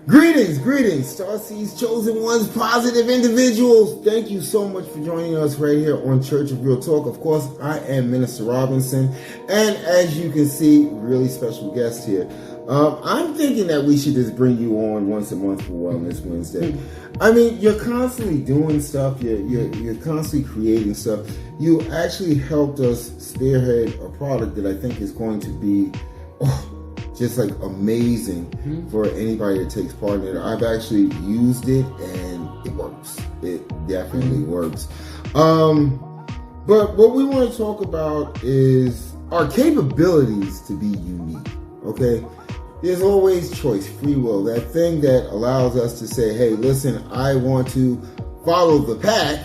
Greetings, Starseeds, chosen ones, positive individuals. Thank you so much for joining us right here on Church of Real Talk. Of course, I am Minister Robinson, and as you can see, really special guest here. I'm thinking that we should just bring you on once a month for Wellness Wednesday. I mean, you're constantly doing stuff. You're constantly creating stuff. You actually helped us spearhead a product that I think is going to be just like amazing for anybody that takes part in it. I've actually used it and it works. It definitely works. But what we want to talk about is our capabilities to be unique. Okay? There's always choice, free will, that thing that allows us to say, hey, listen, I want to follow the pack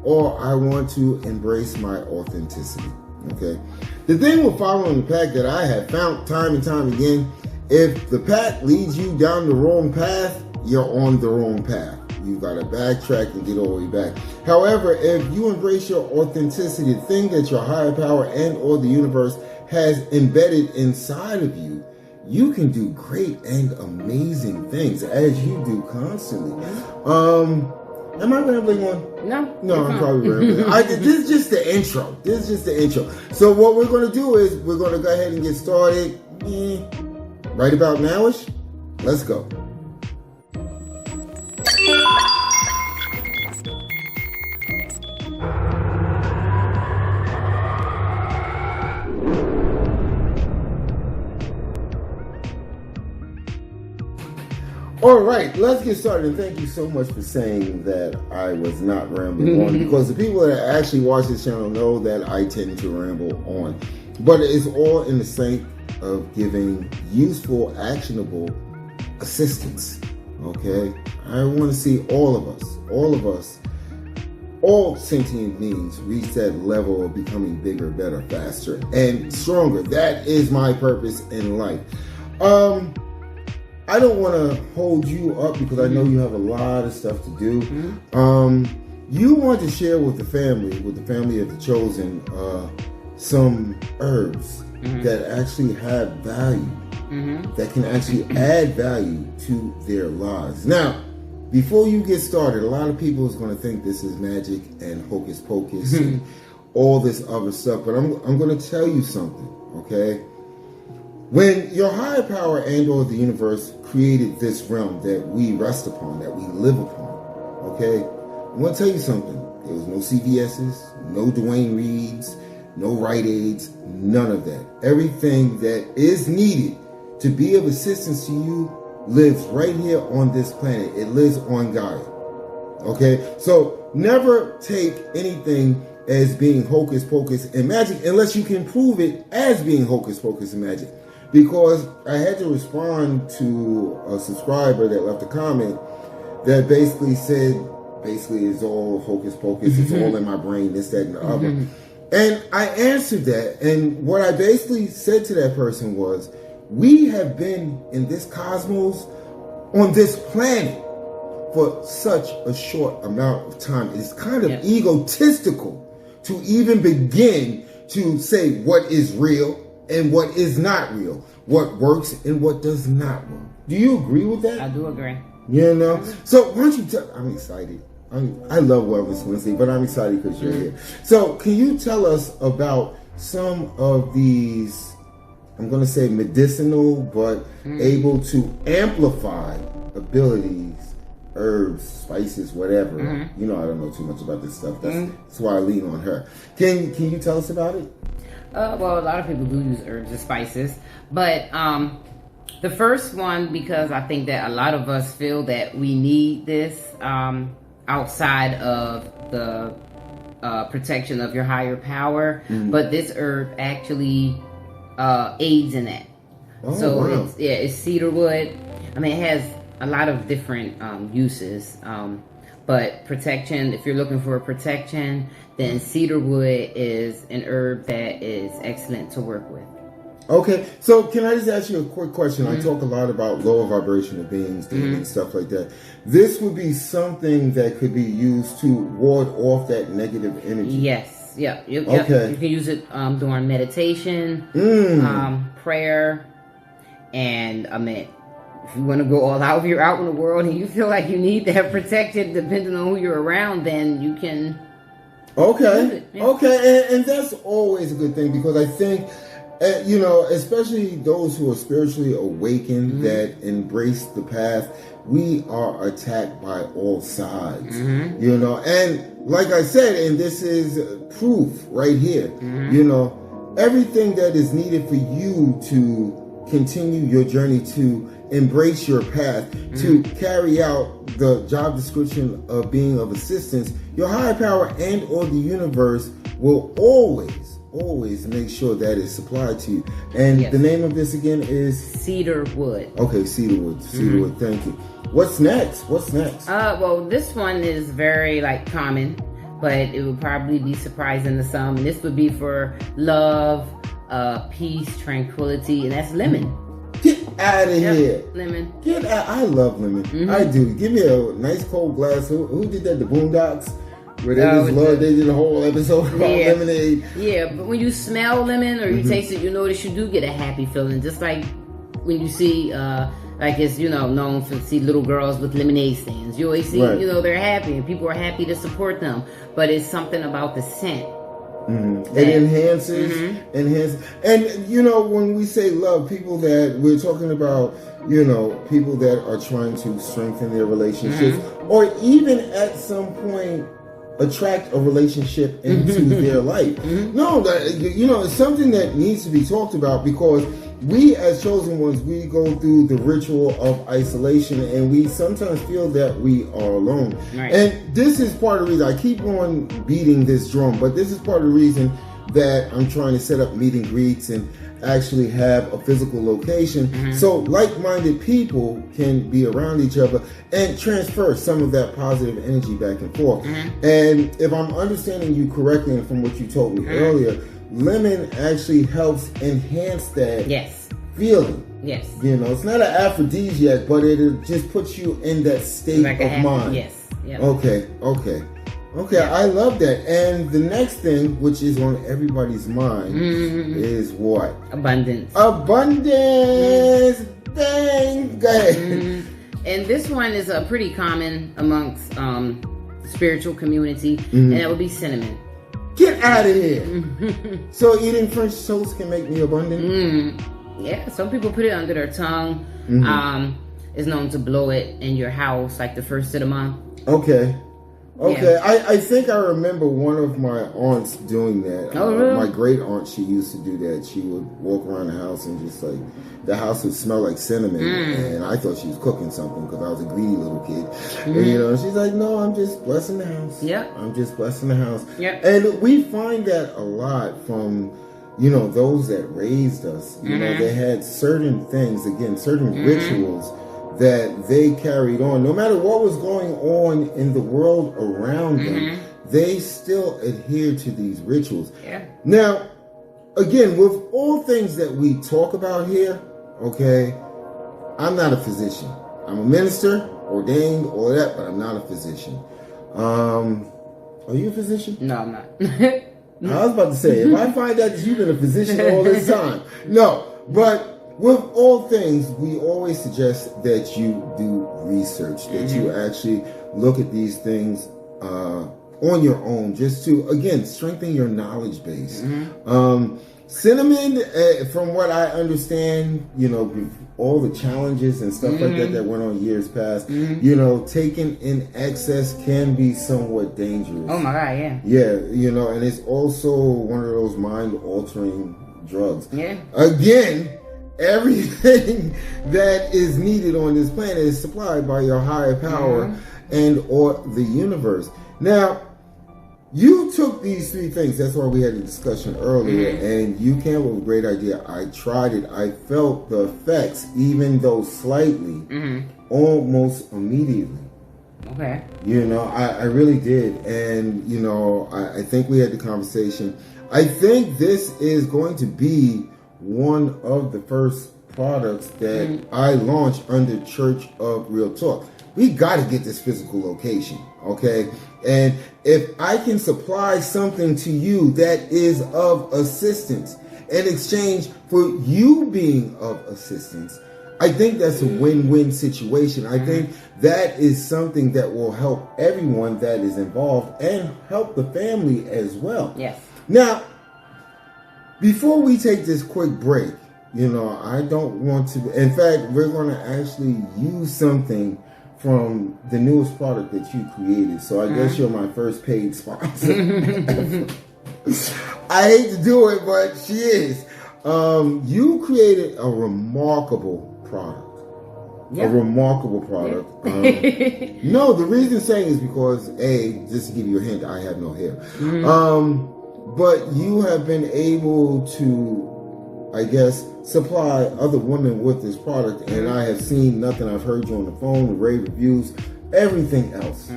or I want to embrace my authenticity. Okay? The thing with following the pack that I have found time and time again, if the pack leads you down the wrong path, you're on the wrong path. You've got to backtrack and get all the way back. However, if you embrace your authenticity, the thing that your higher power and or the universe has embedded inside of you, you can do great and amazing things as you do constantly. Am I rambling on? No, I'm probably rambling. This is just the intro. So what we're going to do is we're going to go ahead and get started right about nowish. Let's go. All right, let's get started. And thank you so much for saying that I was not rambling on, because the people that actually watch this channel know that I tend to ramble on. But it's all in the sake of giving useful, actionable assistance. Okay? I want to see all of us, all sentient beings reach that level of becoming bigger, better, faster, and stronger. That is my purpose in life. I don't want to hold you up because I know you have a lot of stuff to do. You want to share with the family of the chosen, some herbs that actually have value, that can actually add value to their lives. Now, before you get started, a lot of people is going to think this is magic and hocus pocus and all this other stuff, but I'm going to tell you something, okay? When your higher power and or the universe created this realm that we rest upon, that we live upon, okay? I'm going to tell you something. There was no CVS's, no Dwayne Reeds, no Rite Aids, none of that. Everything that is needed to be of assistance to you lives right here on this planet. It lives on Gaia, okay? So never take anything as being hocus pocus and magic unless you can prove it as being hocus pocus and magic. Because I had to respond to a subscriber that left a comment that basically said, it's all hocus pocus, it's all in my brain, this, that, and the other. And I answered that, and what I basically said to that person was, we have been in this cosmos, on this planet, for such a short amount of time. It's kind of egotistical to even begin to say what is real and what is not real, what works and what does not work. Do you agree with that? I do agree. You know? So why don't you tell, I'm excited. I love Wellness Wednesday, but I'm excited because you're here. So can you tell us about some of these, I'm going to say medicinal, but able to amplify abilities, herbs, spices, whatever. You know, I don't know too much about this stuff. That's why I lean on her. Can you tell us about it? Well, a lot of people do use herbs and spices, but the first one, because I think that a lot of us feel that we need this outside of the protection of your higher power, but this herb actually aids in that. It's cedarwood. I mean, it has a lot of different uses, but protection, if you're looking for a protection, then cedarwood is an herb that is excellent to work with. Okay, so can I just ask you a quick question? I talk a lot about lower vibrational beings and stuff like that. This would be something that could be used to ward off that negative energy. Yes, okay. You can use it during meditation, prayer, and if you want to go all out, if you're out in the world and you feel like you need that protected, depending on who you're around, then you can. Okay. Yeah. Okay. And that's always a good thing, because I think, especially those who are spiritually awakened that embrace the path, we are attacked by all sides, and like I said, and this is proof right here, everything that is needed for you to continue your journey, to embrace your path, to carry out the job description of being of assistance, your higher power and or the universe will always make sure that is supplied to you. And the name of this again is Cedar Wood. Okay, Cedarwood. Cedarwood, thank you. What's next? Well, this one is very common, but it would probably be surprising to some. And this would be for love, peace, tranquility, and that's lemon. Get out of here. Lemon. Get out. I love lemon. I do. Give me a nice cold glass. Who did that? The Boondocks? Where they did a whole episode about lemonade. Yeah, but when you smell lemon or you taste it, you notice you do get a happy feeling. Just like when you see, it's, known to see little girls with lemonade stands. You always see, they're happy and people are happy to support them. But it's something about the scent. It enhances. And, when we say love, people that we're talking about, people that are trying to strengthen their relationships or even at some point attract a relationship into their life. No, it's something that needs to be talked about, because we as chosen ones, we go through the ritual of isolation and we sometimes feel that we are alone. Right. And this is part of the reason I keep on beating this drum, but this is part of the reason that I'm trying to set up meet and greets and actually have a physical location so like-minded people can be around each other and transfer some of that positive energy back and forth. And if I'm understanding you correctly, and from what you told me earlier, lemon actually helps enhance that feeling. Yes. It's not an aphrodisiac, but it just puts you in that state of mind. Yes. Yep. Okay, I love that. And the next thing, which is on everybody's mind, is what? Abundance. Dang. Go ahead. And this one is pretty common amongst the spiritual community, and that would be cinnamon. Get out of here. So eating French toast can make me abundant? Yeah, some people put it under their tongue. It's known to blow it in your house like the first of the month. Okay. Yeah. I think I remember one of my aunts doing that. Oh, really? My great aunt, she used to do that. She would walk around the house and just the house would smell like cinnamon. And I thought she was cooking something because I was a greedy little kid. And, she's like, no, I'm just blessing the house. Yeah. I'm just blessing the house. Yeah. And we find that a lot from, those that raised us. They had certain things, again, certain rituals that they carried on. No matter what was going on in the world around them, they still adhered to these rituals. Yeah. Now, again, with all things that we talk about here, I'm not a physician. I'm a minister, ordained, all of that, but I'm not a physician. Are you a physician? No, I'm not. I was about to say, if I find out that you've been a physician all this time. No, but with all things, we always suggest that you do research, that you actually look at these things on your own, just to, again, strengthen your knowledge base. Cinnamon, from what I understand, with all the challenges and stuff like that went on years past, taken in excess can be somewhat dangerous. Oh my God, yeah. Yeah, and it's also one of those mind-altering drugs. Yeah. Again, everything that is needed on this planet is supplied by your higher power and or the universe. Now, you took these three things. That's why we had a discussion earlier, and you came up with a great idea. I tried it. I felt the effects, even though slightly, almost immediately. Okay. I really did. And, I think we had the conversation. I think this is going to be one of the first products that I launched under Church of Real Talk. We got to get this physical location, okay? And if I can supply something to you that is of assistance in exchange for you being of assistance, I think that's a win-win situation. I think that is something that will help everyone that is involved and help the family as well. Yes. Now, before we take this quick break, I don't want to. In fact, we're going to actually use something from the newest product that you created. So I guess you're my first paid sponsor. I hate to do it, but she is. You created a remarkable product. Yep. A remarkable product. No, the reason saying is because, just to give you a hint, I have no hair. But you have been able to, I guess, supply other women with this product, and I have seen nothing. I've heard you on the phone, the rave reviews, everything else.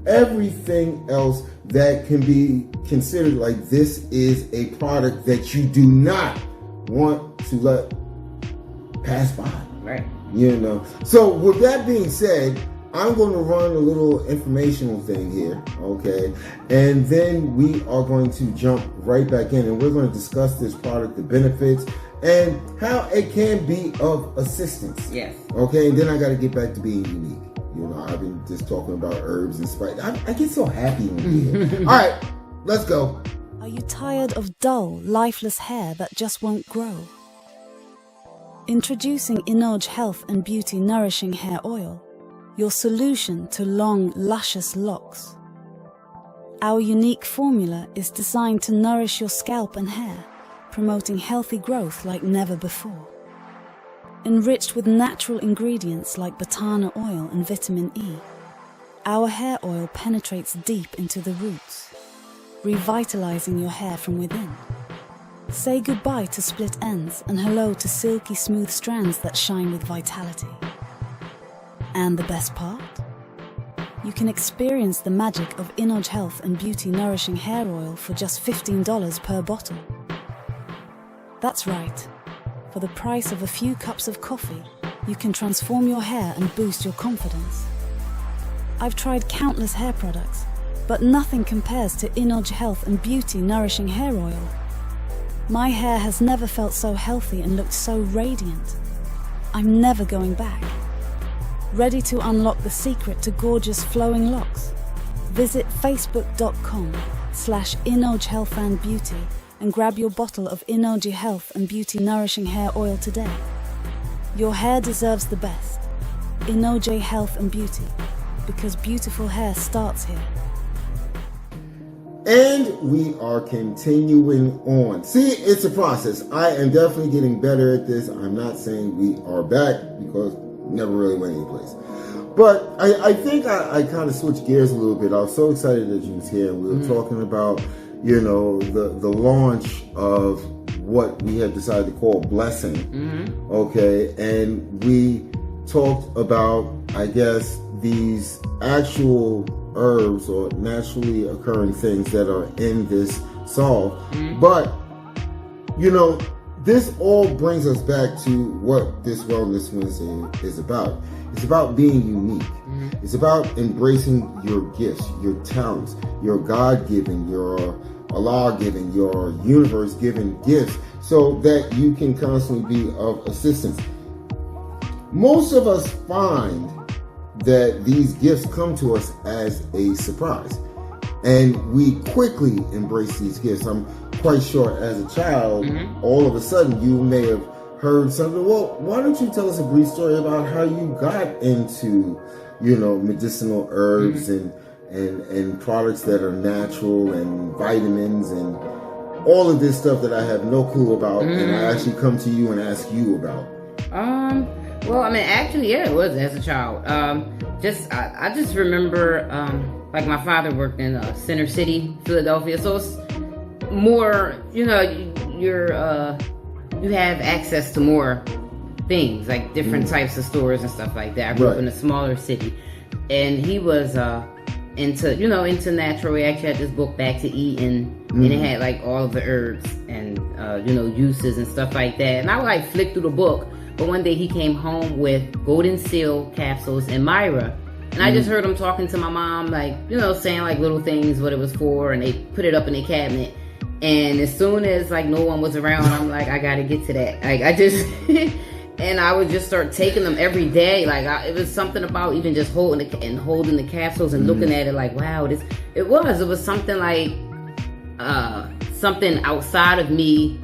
Everything else that can be considered like this is a product that you do not want to let pass by. Right. So with that being said, I'm going to run a little informational thing here, okay? And then we are going to jump right back in, and we're going to discuss this product, the benefits, and how it can be of assistance. Yes. Okay, and then I got to get back to being unique. I've been just talking about herbs and spice. I get so happy when we hear. All right, let's go. Are you tired of dull, lifeless hair that just won't grow? Introducing Inoj Health and Beauty Nourishing Hair Oil, your solution to long, luscious locks. Our unique formula is designed to nourish your scalp and hair, promoting healthy growth like never before. Enriched with natural ingredients like botana oil and vitamin E, our hair oil penetrates deep into the roots, revitalizing your hair from within. Say goodbye to split ends and hello to silky smooth strands that shine with vitality. And the best part? You can experience the magic of Inoj Health and Beauty Nourishing Hair Oil for just $15 per bottle. That's right. For the price of a few cups of coffee, you can transform your hair and boost your confidence. I've tried countless hair products, but nothing compares to Inoj Health and Beauty Nourishing Hair Oil. My hair has never felt so healthy and looked so radiant. I'm never going back. Ready to unlock the secret to gorgeous flowing locks? Visit facebook.com/Inoj Health and Beauty and grab your bottle of Inoj Health and Beauty Nourishing Hair Oil today. Your hair deserves the best. Inoj Health and Beauty, because beautiful hair starts here. And we are continuing on. See, it's a process. I am definitely getting better at this. I'm not saying we are back because we never really went anyplace. But I think I kind of switched gears a little bit. I was so excited that you was here, and we were talking about, the launch of what we have decided to call Blessing. Okay, and we talked about, I guess, these actual herbs or naturally occurring things that are in this salve. But this all brings us back to what this Wellness Wednesday is about. It's about being unique. It's about embracing your gifts, your talents, your God-given, your Allah-given, your universe-given gifts, so that you can constantly be of assistance. Most of us find that these gifts come to us as a surprise, and we quickly embrace these gifts. I'm quite sure as a child, all of a sudden you may have heard something. Well, why don't you tell us a brief story about how you got into, medicinal herbs and products that are natural and vitamins and all of this stuff that I have no clue about, and I actually come to you and ask you about. Well, actually, yeah, it was as a child. I just remember, my father worked in Center City, Philadelphia, so it's more, you have access to more things, like different types of stores and stuff like that. I grew up in a smaller city, and he was into natural. We actually had this book, Back to Eden, and it had all of the herbs and uses and stuff like that. And I would flick through the book. But one day he came home with Golden Seal capsules and Myra. And I just heard him talking to my mom, saying little things, what it was for, and they put it up in their cabinet. And as soon as no one was around, I'm I gotta get to that. And I would just start taking them every day. Like it was something about even just holding the capsules and looking at it like, wow, it was something like something outside of me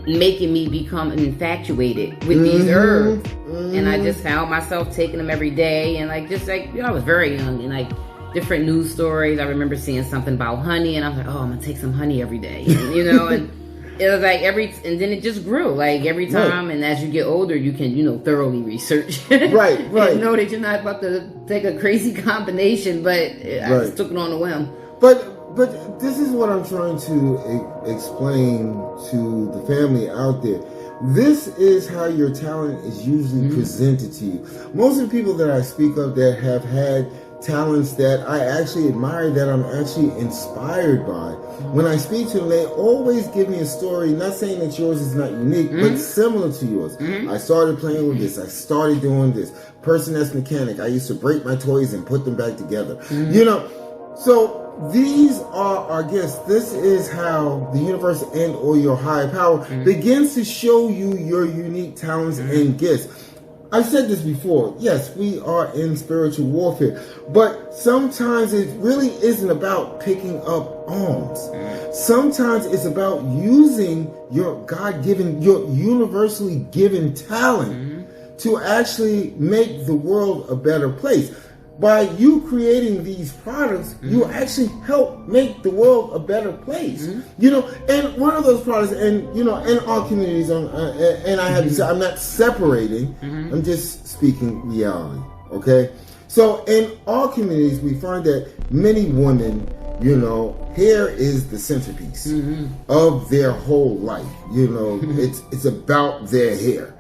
making me become infatuated with these herbs. And I just found myself taking them every day, and like just like I was very young, and like different news stories. I remember seeing something about honey, and I was like, oh, I'm gonna take some honey every day, and it was like and then it just grew like every time. Right. And as you get older, you can, thoroughly research. Right. And know that you're not about to take a crazy combination, but I just took it on a whim. But this is what I'm trying to explain to the family out there. This is how your talent is usually presented to you. Most of the people that I speak of that have had talents that I actually admire, that I'm actually inspired by, when I speak to them, they always give me a story, not saying that yours is not unique, but similar to yours. I started playing with this, I started doing this. Person that's mechanic, I used to break my toys and put them back together. So these are our gifts. This is how the universe and or your higher power begins to show you your unique talents and gifts. I've said this before. Yes, we are in spiritual warfare, but sometimes it really isn't about picking up arms. Sometimes it's about using your God-given, your universally given talent to actually make the world a better place. By you creating these products, you actually help make the world a better place. And one of those products, and in our communities, and I have to say, I'm not separating, I'm just speaking reality, okay? So in our communities, we find that many women, hair is the centerpiece of their whole life. It's about their hair.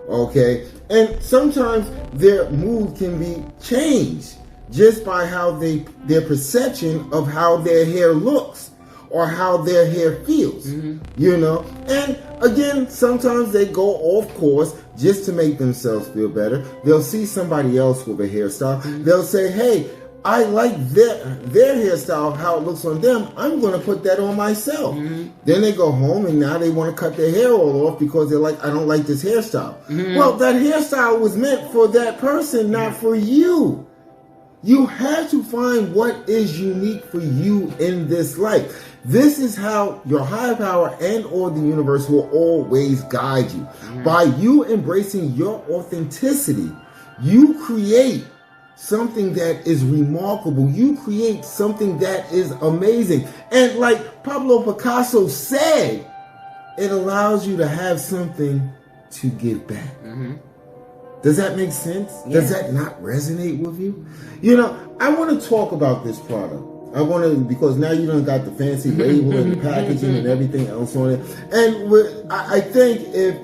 Okay, and sometimes their mood can be changed just by how their perception of how their hair looks or how their hair feels, And again, sometimes they go off course just to make themselves feel better. They'll see somebody else with a hairstyle. They'll say, hey, I like their hairstyle, how it looks on them. I'm going to put that on myself. Then they go home and now they want to cut their hair all off because they're like, I don't like this hairstyle. Well, that hairstyle was meant for that person, not for you. You have to find what is unique for you in this life. This is how your higher power and or the universe will always guide you. By you embracing your authenticity, you create something that is remarkable. You create something that is amazing. And like Pablo Picasso said, it allows you to have something to give back. Does that make sense? Yeah. Does that not resonate with you? I want to talk about this product. I want to, because now you done got the fancy label and the packaging and everything else on it. And I think if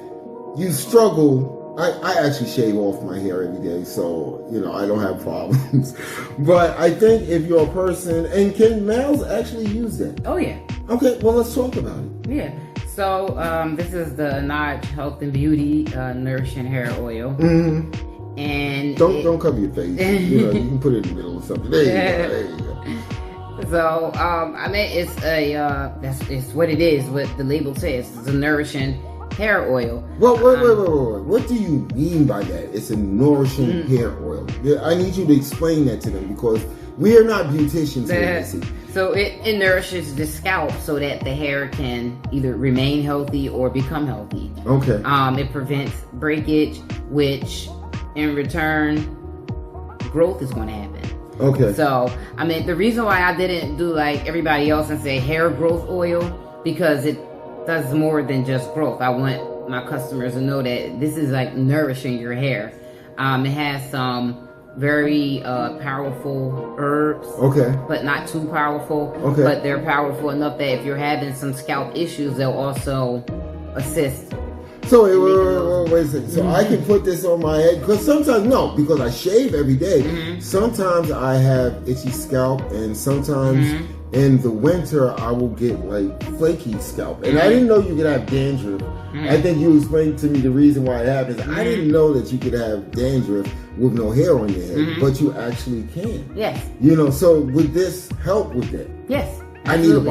you struggle, I actually shave off my hair every day, so, I don't have problems. But I think if you're a person, and can males actually use that? Oh, yeah. Okay, well, let's talk about it. Yeah. So, this is the Naj Health and Beauty Nourishing Hair Oil. And don't cover your face. You can put it in the middle of something. There you go. So, it's what it is, what the label says. It's a nourishing hair oil. Well, wait. What do you mean by that? It's a nourishing hair oil. I need you to explain that to them because we are not beauticians here. So it nourishes the scalp so that the hair can either remain healthy or become healthy. Okay. It prevents breakage, which in return, growth is going to happen. Okay. So, the reason why I didn't do like everybody else and say hair growth oil, because it does more than just growth. I want my customers to know that this is like nourishing your hair. It has some very powerful herbs. Okay. But not too powerful. Okay. But they're powerful enough that if you're having some scalp issues, they'll also assist. So wait a second. So I can put this on my head because because I shave every day. Sometimes I have itchy scalp, and sometimes in the winter I will get like flaky scalp. And I didn't know you could have dandruff. I think you explained to me the reason why it happens. I didn't know that you could have dandruff with no hair on your head, but you actually can. Yes. So would this help with that? Yes. Absolutely.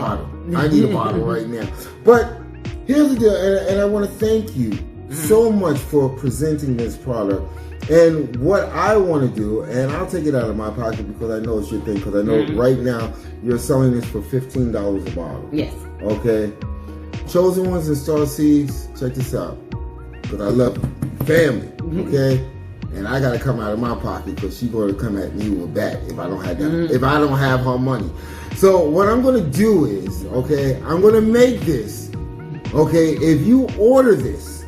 I need a bottle right now. But here's the deal, and I want to thank you so much for presenting this product. And what I want to do, and I'll take it out of my pocket because I know it's your thing, because I know right now you're selling this for $15 a bottle. Yes. Okay. Chosen Ones and Star Seeds, check this out. Because I love family, okay? And I got to come out of my pocket because she's going to come at me with a bat if I don't have that, if I don't have her money. So what I'm going to do is, okay, I'm going to make this, okay, if you order this,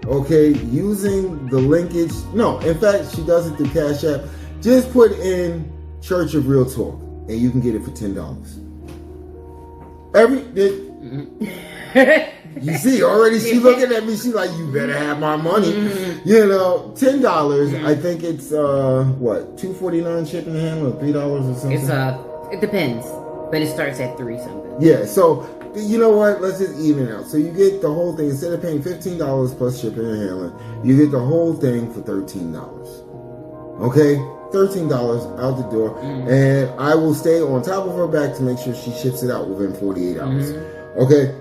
okay, using the linkage, no, in fact, she does it through Cash App, just put in Church of Real Talk and you can get it for $10. You see, already she looking at me, she like, you better have my money. You know, $10, I think it's, what, $2.49 shipping and handling, or $3 or something? It depends, but it starts at $3 something. Yeah, so, you know what, let's just even it out. So you get the whole thing, instead of paying $15 plus shipping and handling, you get the whole thing for $13. Okay? $13 out the door, and I will stay on top of her back to make sure she ships it out within 48 hours. Okay?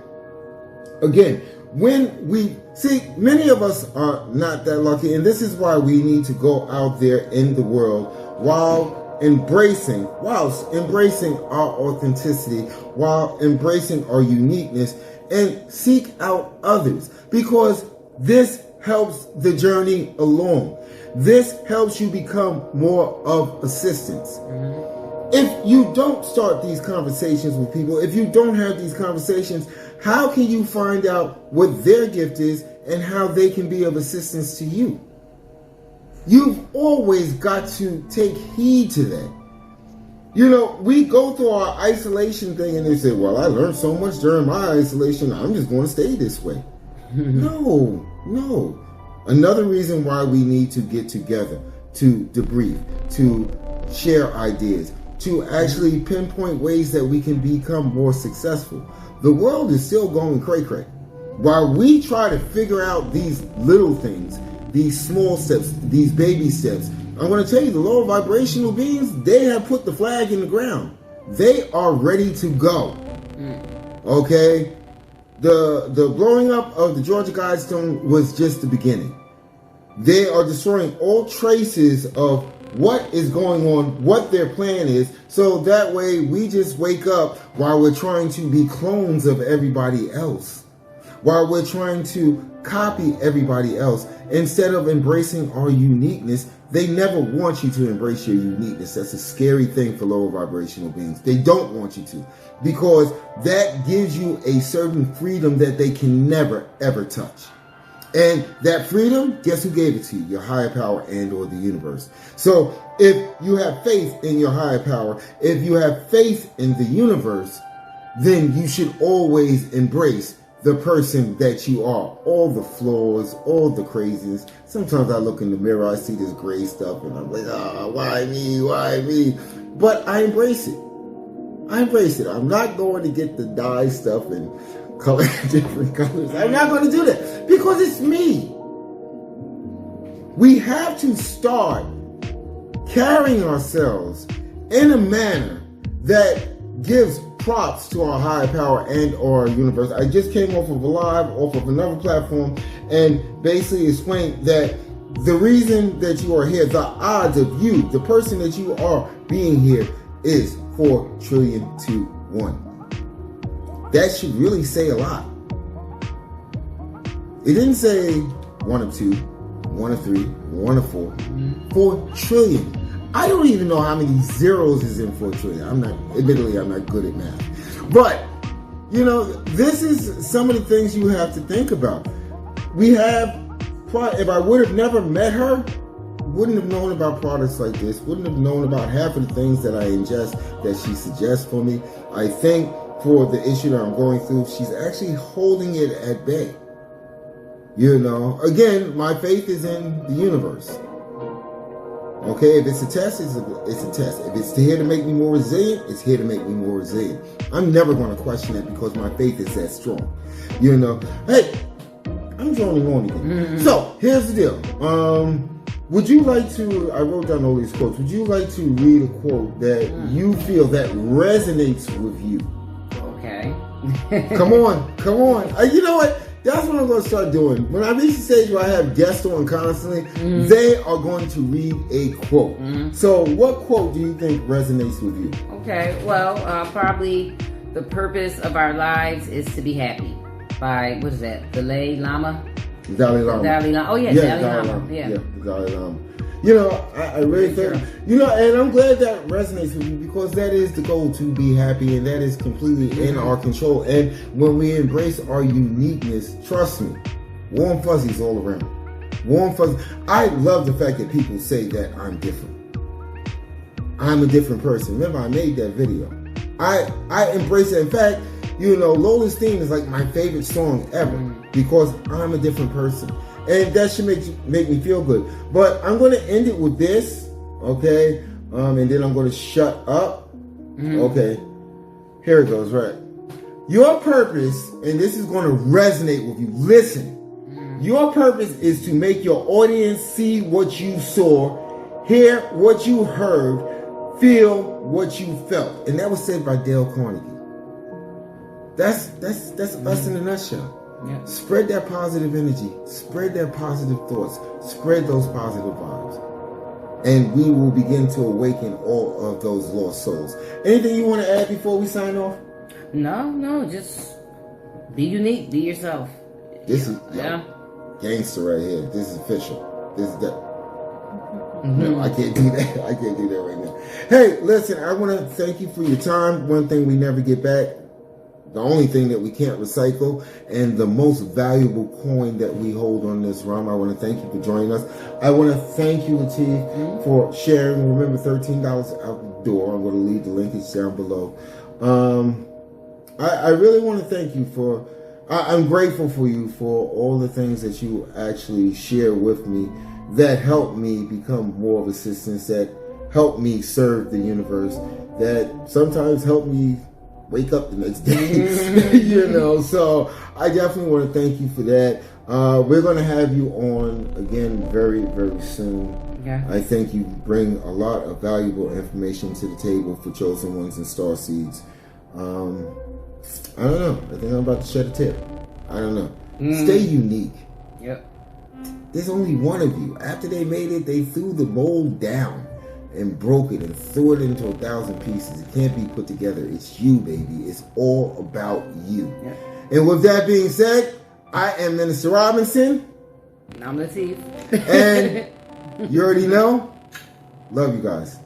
Again, when we see, many of us are not that lucky, and this is why we need to go out there in the world whilst embracing our authenticity, while embracing our uniqueness, and seek out others, because this helps the journey along. This helps you become more of assistance. If you don't start these conversations with people, if you don't have these conversations, how can you find out what their gift is and how they can be of assistance to you? You've always got to take heed to that. You know, we go through our isolation thing and they say, well, I learned so much during my isolation, I'm just going to stay this way. No. Another reason why we need to get together, to debrief, to share ideas, to actually pinpoint ways that we can become more successful. The world is still going cray-cray. While we try to figure out these little things, these small steps, these baby steps, I'm going to tell you, the lower vibrational beings, they have put the flag in the ground. They are ready to go. Okay? The blowing up of the Georgia Guidestone was just the beginning. They are destroying all traces of what is going on, what their plan is, so that way we just wake up while we're trying to be clones of everybody else, while we're trying to copy everybody else, instead of embracing our uniqueness. They never want you to embrace your uniqueness. That's a scary thing for lower vibrational beings. They don't want you to, because that gives you a certain freedom that they can never, ever touch. And that freedom, guess who gave it to you? Your higher power and or the universe. So if you have faith in your higher power, if you have faith in the universe, then you should always embrace the person that you are. All the flaws, all the craziness. Sometimes I look in the mirror, I see this gray stuff, and I'm like, why me? Why me? But I embrace it. I'm not going to get the dye stuff and color different colors. I'm not going to do that because it's me. We have to start carrying ourselves in a manner that gives props to our higher power and our universe. I just came off of a live, off of another platform, and basically explained that the reason that you are here, the odds of you, the person that you are being here, is 4 trillion to 1. That should really say a lot. It didn't say 1 of 2, 1 of 3, 1 of 4. 4 trillion. I don't even know how many zeros is in 4 trillion. Admittedly, I'm not good at math. But, you know, this is some of the things you have to think about. If I would have never met her, wouldn't have known about products like this, wouldn't have known about half of the things that I ingest that she suggests for me. I think for the issue that I'm going through, she's actually holding it at bay. You know, again, my faith is in the universe. Okay, if it's a test, it's a test. If it's here to make me more resilient, it's here to make me more resilient. I'm never going to question it because my faith is that strong. You know, hey, I'm droning on again. So, here's the deal. Would you like to, I wrote down all these quotes, would you like to read a quote that you feel that resonates with you? Okay. Come on. You know what? That's what I'm going to start doing. When I reach the stage where I have guests on constantly, they are going to read a quote. So what quote do you think resonates with you? Okay, well, probably the purpose of our lives is to be happy. By, what is that, Dalai Lama? Dalai Lama. Dalai Lama. Oh, yeah, Yeah, Dalai Lama. Yeah, Dalai Lama. You know, I really think, you know, and I'm glad that resonates with you because that is the goal, to be happy, and that is completely in our control. And when we embrace our uniqueness, trust me, warm fuzzies all around. Warm fuzzies. I love the fact that people say that I'm different. I'm a different person. Remember, I made that video. I embrace it. In fact, you know, Lola's Theme is like my favorite song ever because I'm a different person. And that should make me feel good. But I'm going to end it with this, okay? And then I'm going to shut up. Okay. Here it goes, right? Your purpose, and this is going to resonate with you. Listen. Your purpose is to make your audience see what you saw, hear what you heard, feel what you felt. And that was said by Dale Carnegie. That's us in a nutshell. Yeah. Spread that positive energy. Spread that positive thoughts. Spread those positive vibes. And we will begin to awaken all of those lost souls. Anything you want to add before we sign off? No, just be unique. Be yourself. This is gangster right here. This is official. This is that. No, I can't do that. I can't do that right now. Hey, listen, I want to thank you for your time. One thing we never get back. The only thing that we can't recycle, and the most valuable coin that we hold on this realm. I want to thank you for joining us. I want to thank you, Latif, for sharing. Remember, $13 out the door. I'm going to leave the linkage down below. I really want to thank you for, I'm grateful for you for all the things that you actually share with me that help me become more of assistance, that help me serve the universe, that sometimes help me wake up the next day. You know, so I definitely want to thank you for that. We're going to have you on again very, very soon. Yeah. I think you bring a lot of valuable information to the table for Chosen Ones and Star Seeds. I don't know. I think I'm about to shed a tip. I don't know. Stay unique. Yep. There's only one of you. After they made it, they threw the mold down and broke it and threw it into 1,000 pieces. It can't be put together. It's you, baby. It's all about you. Yep. And with that being said, I am Minister Robinson. And I'm Latif. And you already know. Love you guys.